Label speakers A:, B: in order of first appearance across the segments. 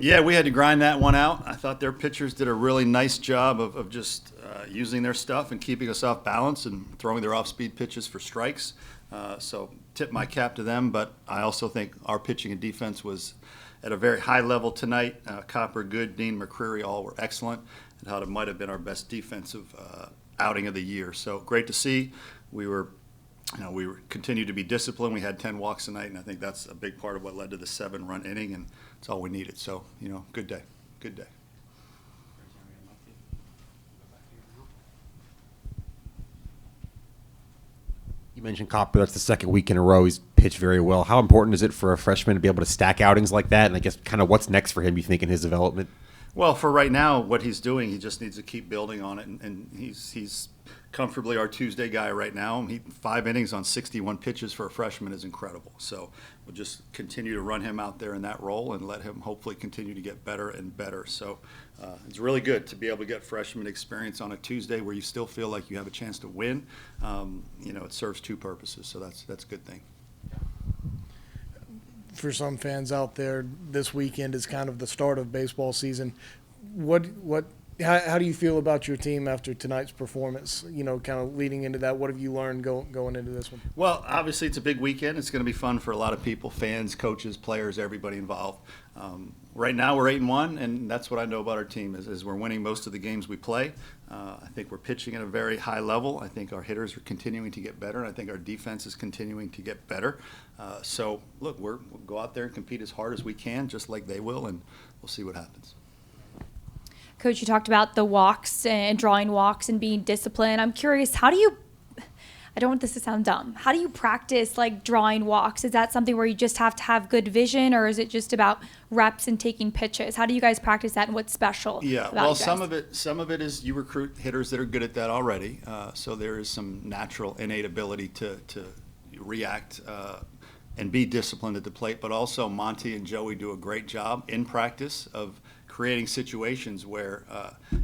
A: Yeah, we had to grind that one out. I thought their pitchers did a really nice job of just using their stuff and keeping us off balance and throwing their off-speed pitches for strikes. So tip my cap to them, but I also think our pitching and defense was at a very high level tonight. Copper, Good, Dean, McCreary all were excellent, and how it might have been our best defensive outing of the year. So great to see. We continued to be disciplined. We had 10 walks tonight, and I think that's a big part of what led to the 7-run inning, and it's all we needed. So, good day. Good day.
B: You mentioned Copper. That's the second week in a row he's pitched very well. How important is it for a freshman to be able to stack outings like that? And I guess kind of what's next for him, you think, in his development?
A: Well, for right now, what he's doing, he just needs to keep building on it, and he's comfortably our Tuesday guy right now. 5 innings on 61 pitches for a freshman is incredible. So we'll just continue to run him out there in that role and let him hopefully continue to get better and better. So it's really good to be able to get freshman experience on a Tuesday where you still feel like you have a chance to win. It serves two purposes, so that's a good thing.
C: For some fans out there, this weekend is kind of the start of baseball season. How do you feel about your team after tonight's performance? Kind of leading into that, what have you learned going into this one?
A: Well, obviously it's a big weekend. It's going to be fun for a lot of people, fans, coaches, players, everybody involved. Right now we're 8-1, and that's what I know about our team is we're winning most of the games we play. I think we're pitching at a very high level. I think our hitters are continuing to get better, and I think our defense is continuing to get better. So, look, we'll go out there and compete as hard as we can, just like they will, and we'll see what happens.
D: Coach, you talked about the walks and drawing walks and being disciplined. I'm curious, I don't want this to sound dumb. How do you practice drawing walks? Is that something where you just have to have good vision, or is it just about reps and taking pitches? How do you guys practice that, and what's special?
A: Yeah,
D: about
A: well,
D: you guys?
A: some of it is you recruit hitters that are good at that already. So there is some natural innate ability to react and be disciplined at the plate. But also Monty and Joey do a great job in practice of creating situations where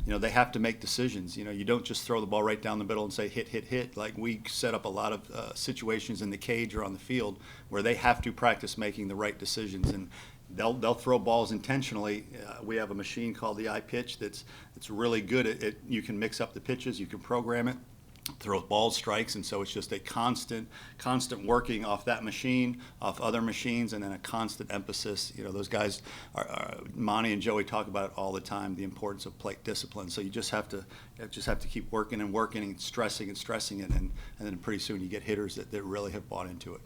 A: they have to make decisions. You don't just throw the ball right down the middle and say hit, hit, hit. Like, we set up a lot of situations in the cage or on the field where they have to practice making the right decisions, and they'll throw balls intentionally. We have a machine called the iPitch that's really good at it. You can mix up the pitches, you can program it, throw balls, strikes, and so it's just a constant working off that machine, off other machines, and then a constant emphasis. Those guys, Monty and Joey talk about it all the time, the importance of plate discipline. So you just have to keep working and stressing it, and then pretty soon you get hitters that really have bought into it.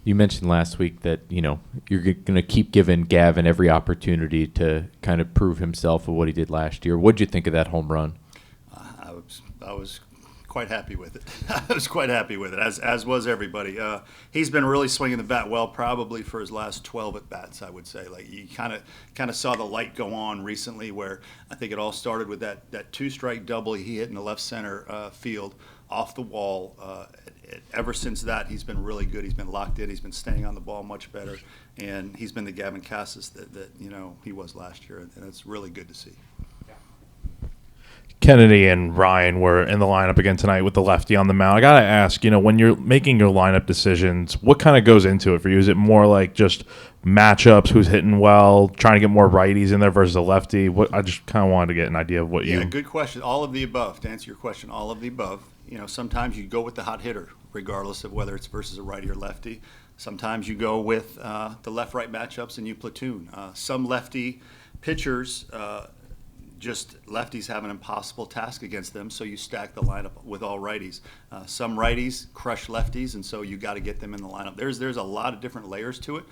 E: You mentioned last week that you're going to keep giving Gavin every opportunity to kind of prove himself of what he did last year. What'd you think of that home run?
A: I was quite happy with it. I was quite happy with it, as was everybody. He's been really swinging the bat well, probably for his last 12 at bats, I would say. Like, you kind of saw the light go on recently, where I think it all started with that 2-strike double he hit in the left center field off the wall. Ever since that, he's been really good. He's been locked in. He's been staying on the ball much better, and he's been the Gavin Casas that he was last year, and it's really good to see.
F: Kennedy and Ryan were in the lineup again tonight with the lefty on the mound. I got to ask, when you're making your lineup decisions, what kind of goes into it for you? Is it more like just matchups, who's hitting well, trying to get more righties in there versus a lefty? I just kind of wanted to get an idea of what you...
A: Yeah, good question. All of the above. To answer your question, all of the above. Sometimes you go with the hot hitter, regardless of whether it's versus a righty or lefty. Sometimes you go with the left-right matchups and you platoon. Some lefty pitchers... just lefties have an impossible task against them, so you stack the lineup with all righties. Some righties crush lefties, and so you got to get them in the lineup. There's a lot of different layers to it,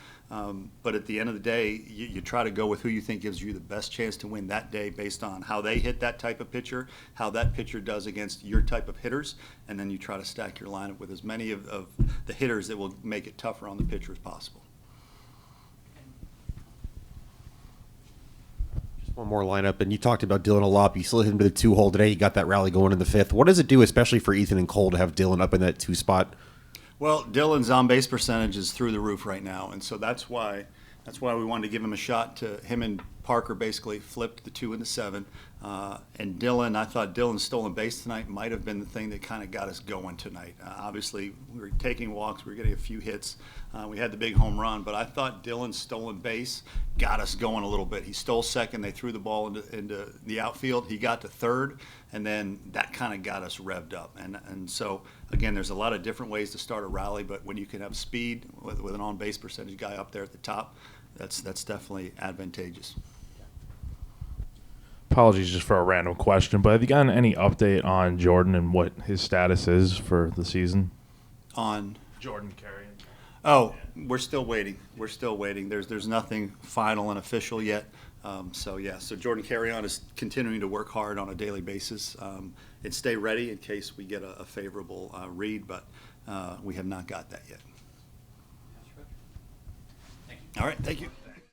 A: but at the end of the day, you try to go with who you think gives you the best chance to win that day based on how they hit that type of pitcher, how that pitcher does against your type of hitters, and then you try to stack your lineup with as many of the hitters that will make it tougher on the pitcher as possible.
B: One more lineup, and you talked about Dylan a lot, but you still hit him to the 2-hole today. You got that rally going in the 5th. What does it do, especially for Ethan and Cole, to have Dylan up in that 2 spot?
A: Well, Dylan's on-base percentage is through the roof right now, and so that's why we wanted to give him a shot. To him and Parker basically flipped the 2 and the 7. And Dylan, I thought Dylan's stolen base tonight might have been the thing that kind of got us going tonight. Obviously, we were taking walks, we were getting a few hits. We had the big home run, but I thought Dylan's stolen base got us going a little bit. He stole second, they threw the ball into the outfield, he got to third, and then that kind of got us revved up. And so, again, there's a lot of different ways to start a rally, but when you can have speed with an on-base percentage guy up there at the top, that's definitely advantageous.
F: Apologies just for a random question, but have you gotten any update on Jordan and what his status is for the season?
A: On
F: Jordan Carrion.
A: Oh, we're still waiting. We're still waiting. There's nothing final and official yet. So Jordan Carrion is continuing to work hard on a daily basis and stay ready in case we get a favorable read, but we have not got that yet. All right, thank you.